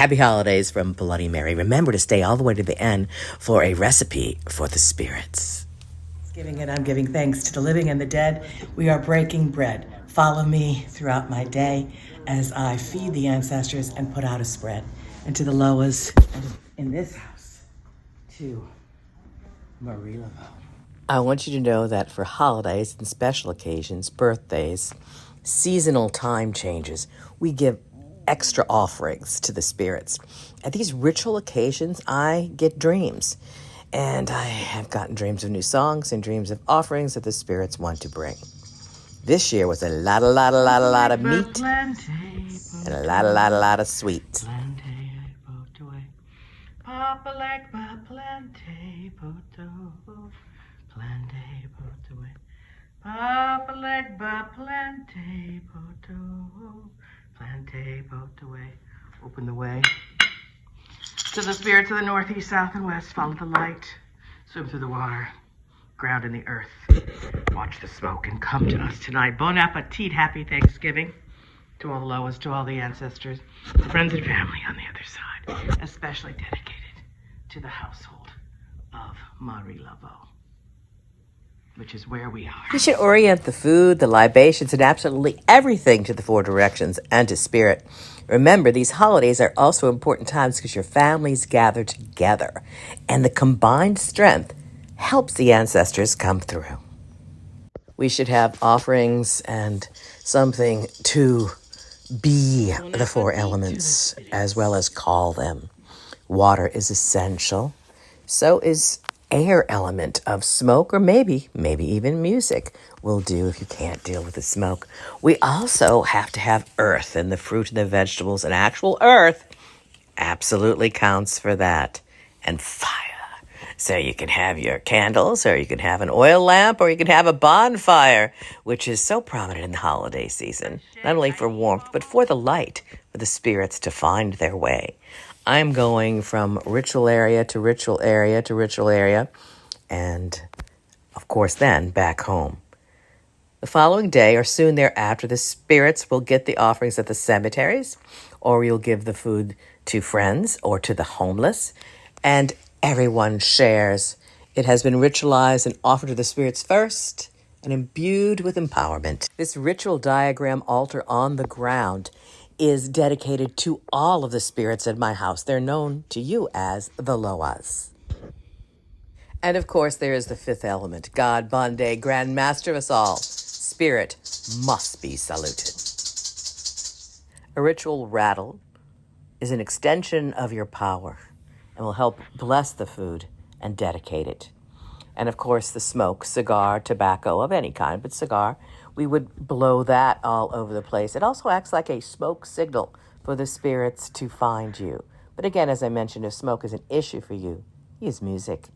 Happy holidays from Bloody Mary. Remember to stay all the way to the end for a recipe for the spirits. Giving and I'm giving thanks to the living and the dead. We are breaking bread. Follow me throughout my day as I feed the ancestors and put out a spread. And to the Loas in this house, to Marie Laveau. I want you to know that for holidays and special occasions, birthdays, seasonal time changes, we give extra offerings to the spirits. At these ritual occasions, I get dreams. And I have gotten dreams of new songs and dreams of offerings that the spirits want to bring. This year was a lot of meat and a lot of sweet. Papa like my plantain potato, plantain potato. Papa like my plantain potato, plantain potato. Open the way to the spirits of the north, east, south, and west. Follow the light, swim through the water, ground in the earth. Watch the smoke and come to us tonight. Bon appetit, happy Thanksgiving to all the Loas, to all the ancestors, friends and family on the other side, especially dedicated to the household of Marie Laveau, which is where we are. You should orient the food, the libations, and absolutely everything to the four directions and to spirit. Remember, these holidays are also important times because your families gather together, and the combined strength helps the ancestors come through. We should have offerings and something to be the four elements as well as call them. Water is essential. So is air element of smoke, or maybe even music will do if you can't deal with the smoke. We also have to have earth, and the fruit and the vegetables, and actual earth absolutely counts for that. And fire. So you can have your candles, or you can have an oil lamp, or you can have a bonfire, which is so prominent in the holiday season, not only for warmth, but for the light, for the spirits to find their way. I'm going from ritual area to ritual area to ritual area, and, of course, then back home. The following day or soon thereafter, the spirits will get the offerings at the cemeteries, or you'll give the food to friends or to the homeless, and everyone shares. It has been ritualized and offered to the spirits first and imbued with empowerment. This ritual diagram altar on the ground is dedicated to all of the spirits in my house. They're known to you as the Loas. And of course, there is the fifth element, God, Bonde, Grand Master of us all. Spirit must be saluted. A ritual rattle is an extension of your power and will help bless the food and dedicate it. And of course, the smoke, cigar, tobacco of any kind, but cigar, we would blow that all over the place. It also acts like a smoke signal for the spirits to find you. But again, as I mentioned, if smoke is an issue for you, use music.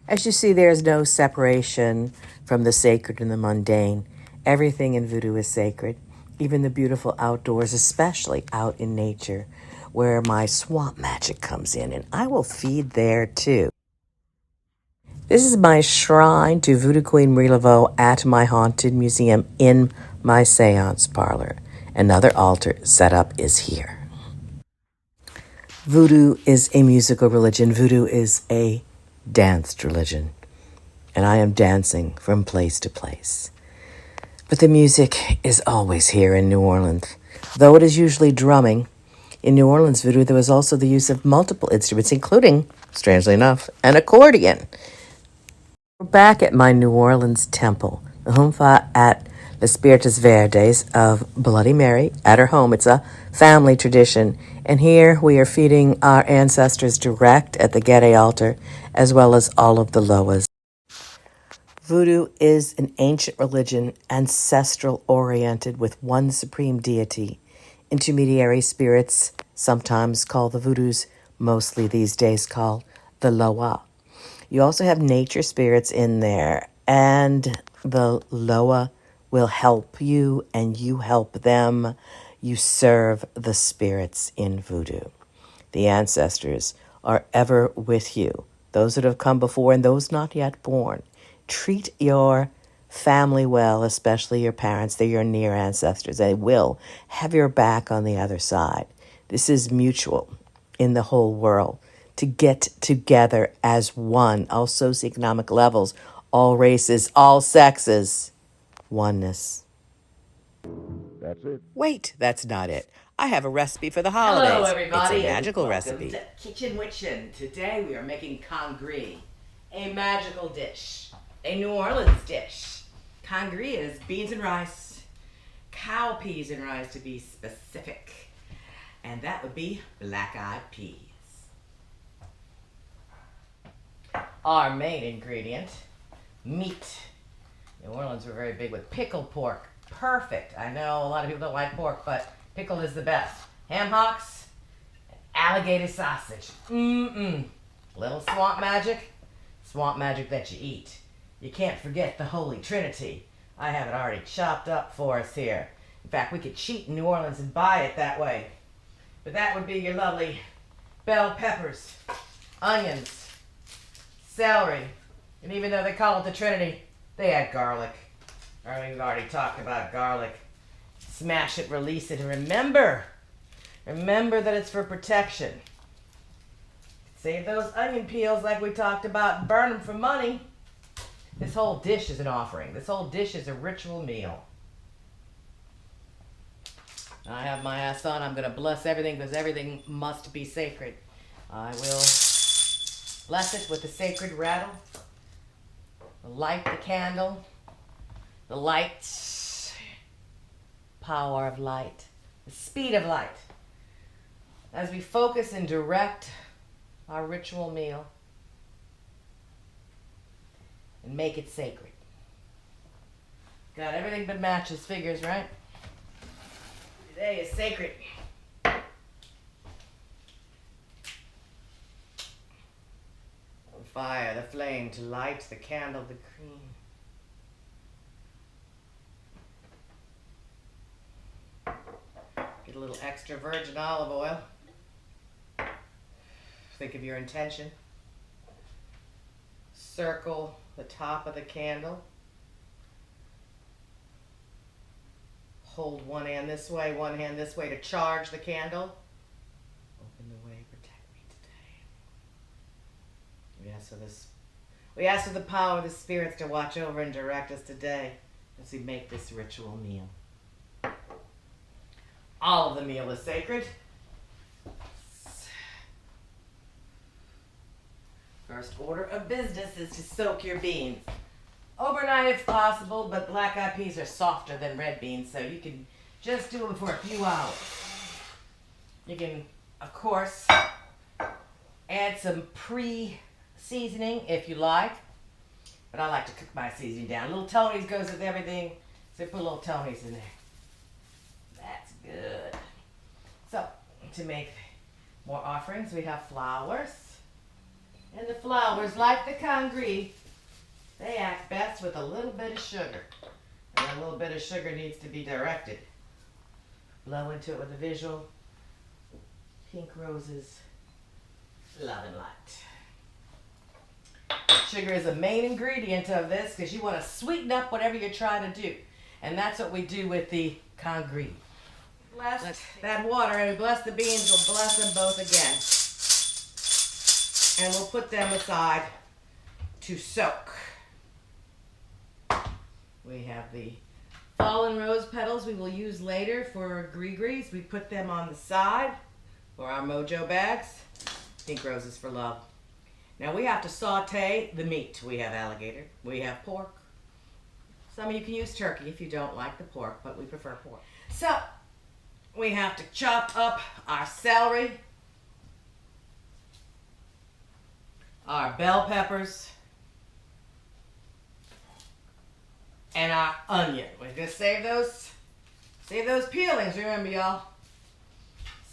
As you see, there is no separation from the sacred and the mundane. Everything in voodoo is sacred, even the beautiful outdoors, especially out in nature, where my swamp magic comes in, and I will feed there too. This is my shrine to Voodoo Queen Marie Laveau at my haunted museum in my seance parlor. Another altar setup is here. Voodoo is a musical religion. Voodoo is a danced religion. And I am dancing from place to place. But the music is always here in New Orleans. Though it is usually drumming, in New Orleans voodoo there was also the use of multiple instruments, including, strangely enough, an accordion. We're back at my New Orleans temple, the Humfa at Les Spiritus Verdes of Bloody Mary at her home. It's a family tradition, and here we are feeding our ancestors direct at the Gede altar, as well as all of the Loas. Voodoo is an ancient religion, ancestral-oriented with one supreme deity. Intermediary spirits, sometimes called the Voodoos, mostly these days called the Loa. You also have nature spirits in there, and the Loa will help you and you help them. You serve the spirits in voodoo. The ancestors are ever with you, those that have come before and those not yet born. Treat your family well, especially your parents. They're your near ancestors. They will have your back on the other side. This is mutual in the whole world to get together as one, all socioeconomic levels, all races, all sexes, oneness. That's it. Wait, that's not it. I have a recipe for the Hello, holidays. everybody. It's a magical Welcome recipe. to Kitchen Witchin'. Today we are making congri, a magical dish, a New Orleans dish. Congri is beans and rice, cow peas and rice to be specific, and that would be black-eyed peas. Our main ingredient, meat. New Orleans were very big with pickled pork. Perfect. I know a lot of people don't like pork, but pickled is the best. Ham hocks, alligator sausage. Little swamp magic that you eat. You can't forget the Holy Trinity. I have it already chopped up for us here. In fact, we could cheat in New Orleans and buy it that way. But that would be your lovely bell peppers, onions, celery, and even though they call it the Trinity, they add garlic. We've already talked about garlic. Smash it, release it, and remember that it's for protection. Save those onion peels like we talked about, burn them for money. This whole dish is an offering. This whole dish is a ritual meal. I have my ass on. I'm going to bless everything because everything must be sacred. I will bless it with the sacred rattle. Light the candle. The light, power of light, the speed of light. As we focus and direct our ritual meal and make it sacred. Got everything but matches figures, right? Today is sacred. Fire the flame to light the candle, the cream. Get a little extra virgin olive oil. Think of your intention. Circle the top of the candle. Hold one hand this way to charge the candle. Open the way, protect me today. We ask for the power of the spirits to watch over and direct us today as we make this ritual meal. All of the meal is sacred. First order of business is to soak your beans. Overnight if possible, but black-eyed peas are softer than red beans, so you can just do them for a few hours. You can, of course, add some pre-seasoning if you like, but I like to cook my seasoning down. Little Tony's goes with everything, so put little Tony's in there. That's good. So, to make more offerings, we have flowers. And the flowers, like the congri, they act best with a little bit of sugar. And a little bit of sugar needs to be directed. Blow into it with a visual. Pink roses, love and light. Sugar is a main ingredient of this because you want to sweeten up whatever you're trying to do. And that's what we do with the congri. Bless that water and we bless the beans. We'll bless them both again. And we'll put them aside to soak. We have the fallen rose petals we will use later for gree-grees. We put them on the side for our mojo bags. Pink roses for love. Now we have to saute the meat. We have alligator. We have pork. Some of you can use turkey if you don't like the pork, but we prefer pork. So, we have to chop up our celery, our bell peppers, and our onion. We're gonna save those peelings, remember y'all.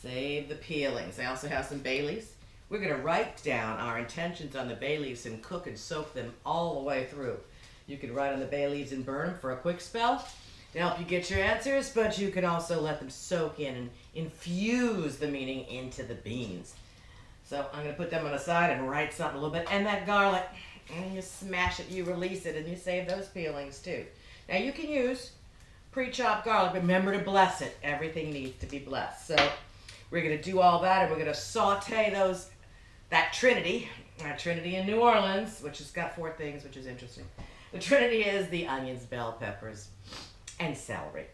Save the peelings. I also have some bay leaves. We're gonna write down our intentions on the bay leaves and cook and soak them all the way through. You can write on the bay leaves and burn them for a quick spell to help you get your answers, but you can also let them soak in and infuse the meaning into the beans. So I'm going to put them on the side and write something a little bit. And that garlic, and you smash it, you release it, and you save those peelings too. Now you can use pre-chopped garlic. Remember to bless it. Everything needs to be blessed. So We're going to do all that, and we're going to saute that Trinity in New Orleans, which has got 4 things, which is interesting. The Trinity is the onions, bell peppers, and celery.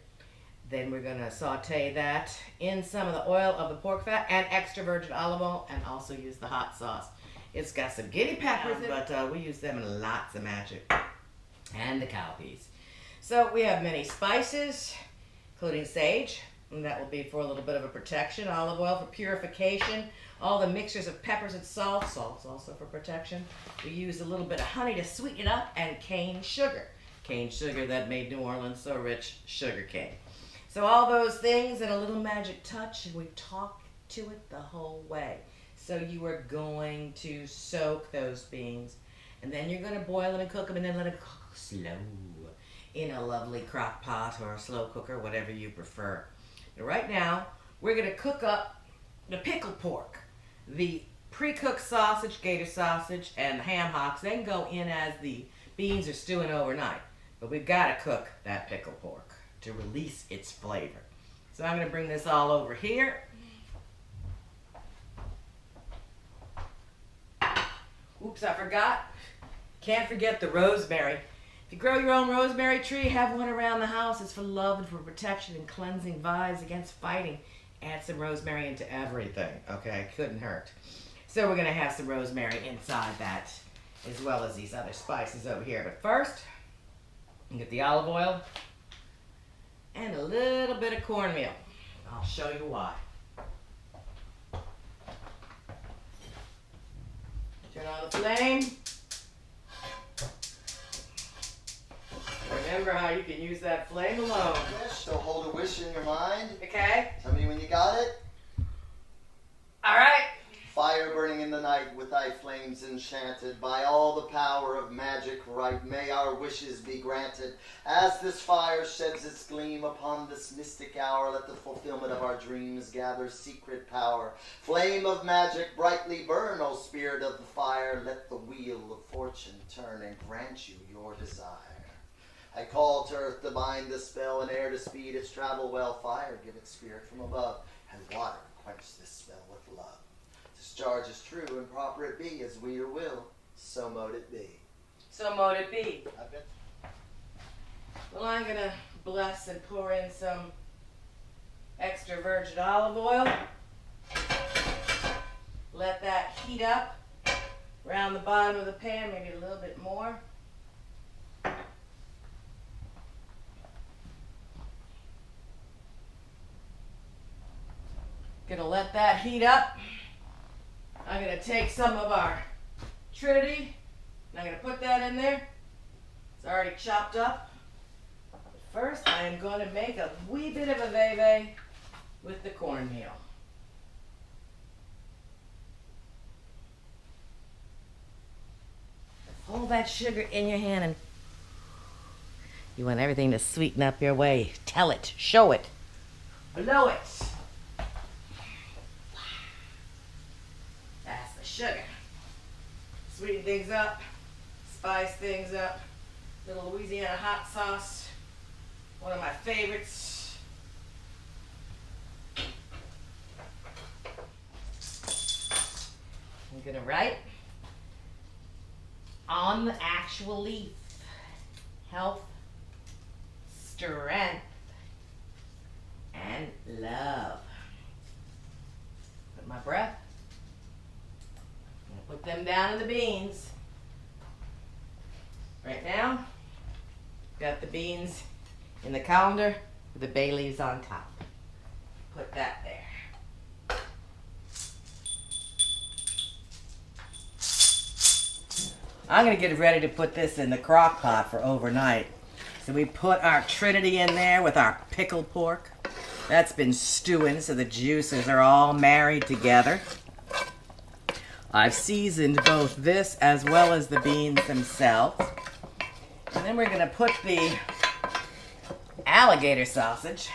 Then we're going to saute that in some of the oil of the pork fat and extra virgin olive oil, and also use the hot sauce. It's got some guinea peppers, but we use them in lots of magic. And the cowpeas. So we have many spices, including sage, and that will be for a little bit of a protection. Olive oil for purification. All the mixtures of peppers and salt. Salt's also for protection. We use a little bit of honey to sweeten it up, and cane sugar. Cane sugar that made New Orleans so rich, sugar cane. So all those things and a little magic touch, and we talk to it the whole way. So you are going to soak those beans, and then you're going to boil them and cook them, and then let them cook slow in a lovely crock pot or a slow cooker, whatever you prefer. But right now, we're going to cook up the pickled pork, the pre-cooked sausage, gator sausage, and the ham hocks. They can go in as the beans are stewing overnight, but we've got to cook that pickled pork to release its flavor. So I'm going to bring this all over here. Oops, I forgot. Can't forget the rosemary. If you grow your own rosemary tree, have one around the house. It's for love and for protection and cleansing vibes against fighting. Add some rosemary into everything, okay? Couldn't hurt. So we're going to have some rosemary inside that, as well as these other spices over here. But first, you get the olive oil and a little bit of cornmeal. I'll show you why. Turn on the flame. Remember how you can use that flame alone. Wish, so hold a wish in your mind. Okay? Tell me when you got it. All right. Fire burning in the night with thy flames enchanted. By all the power of magic right, may our wishes be granted. As this fire sheds its gleam upon this mystic hour, let the fulfillment of our dreams gather secret power. Flame of magic brightly burn, O spirit of the fire. Let the wheel of fortune turn and grant you your desire. I call to earth to bind the spell, and air to speed its travel well. Fire, give its spirit from above, and water quench this spell with love. Discharge is true, and proper it be, as we your will, so mote it be. So mote it be. I bet. Well, I'm going to bless and pour in some extra virgin olive oil. Let that heat up around the bottom of the pan, maybe a little bit more. Gonna let that heat up. I'm gonna take some of our Trinity and I'm gonna put that in there. It's already chopped up. But first, I am gonna make a wee bit of a veve with the cornmeal. Hold that sugar in your hand, and you want everything to sweeten up your way. Tell it, show it, blow it. That's the sugar. Sweeten things up, spice things up. Little Louisiana hot sauce, one of my favorites. I'm gonna write on the actual leaf: health, strength, and love. Put my breath. I'm gonna put them down in the beans. Right now, got the beans in the colander with the bay leaves on top. Put that there. I'm gonna get ready to put this in the crock pot for overnight. So we put our Trinity in there with our pickled pork. That's been stewing, so the juices are all married together. I've seasoned both this as well as the beans themselves. And then we're gonna put the alligator sausage.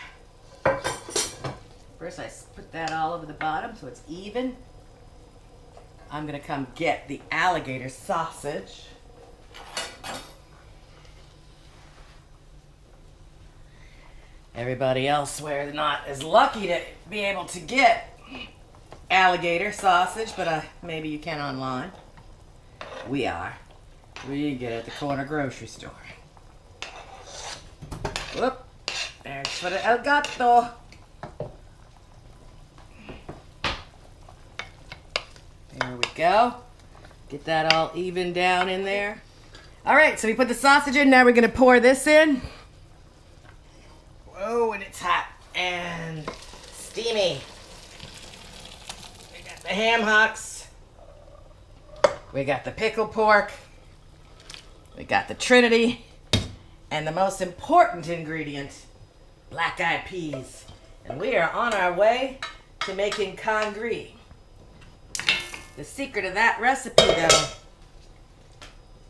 First I put that all over the bottom so it's even. I'm gonna come get the alligator sausage. Everybody elsewhere not as lucky to be able to get alligator sausage, but maybe you can online. We are. We get it at the corner grocery store. Whoop. There's for the El Gato. There we go. Get that all even down in there. All right, so we put the sausage in. Now we're going to pour this in. Whoa, and it's hot and steamy. We got the ham hocks. We got the pickled pork. We got the Trinity. And the most important ingredient, black-eyed peas. And we are on our way to making congee. The secret of that recipe, though,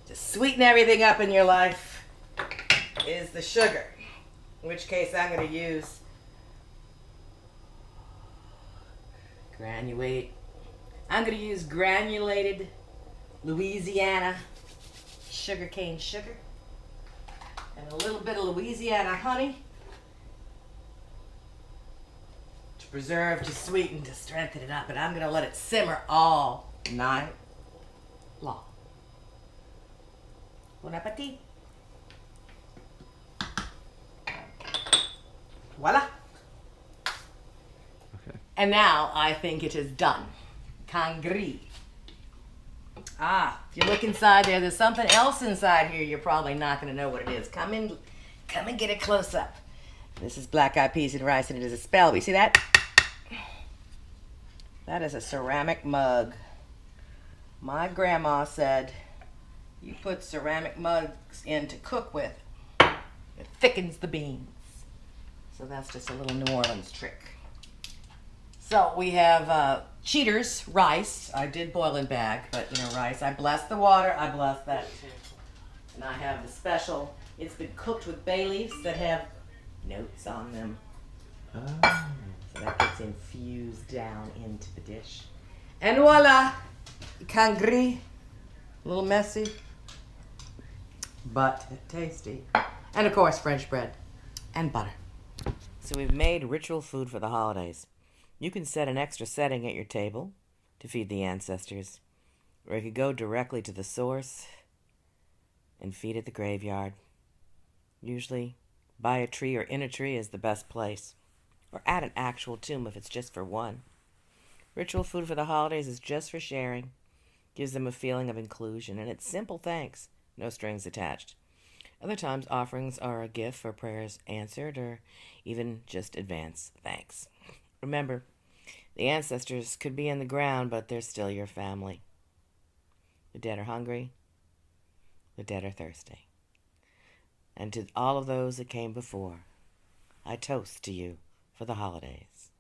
to sweeten everything up in your life, is the sugar. In which case I'm going to use granulated Louisiana sugarcane sugar and a little bit of Louisiana honey to preserve, to sweeten, to strengthen it up. And I'm going to let it simmer all night long. Bon appetit. Voila. Okay. And now I think it is done. Congee. If you look inside there, there's something else inside here. You're probably not going to know what it is. Come and get a close up. This is black-eyed peas and rice, and it is a spell. You see that? That is a ceramic mug. My grandma said, you put ceramic mugs in to cook with, it thickens the beans. So that's just a little New Orleans trick. So we have cheaters, rice. I did boil and bag, but rice. I blessed the water. I blessed that too. And I have the special. It's been cooked with bay leaves that have notes on them. Oh. So that gets infused down into the dish. And voila! Congee. A little messy, but tasty. And of course, French bread and butter. So we've made ritual food for the holidays. You can set an extra setting at your table to feed the ancestors, or you could go directly to the source and feed at the graveyard. Usually, by a tree or in a tree is the best place, or at an actual tomb if it's just for one. Ritual food for the holidays is just for sharing, gives them a feeling of inclusion, and it's simple thanks, no strings attached. Other times, offerings are a gift for prayers answered, or even just advance thanks. Remember, the ancestors could be in the ground, but they're still your family. The dead are hungry. The dead are thirsty. And to all of those that came before, I toast to you for the holidays.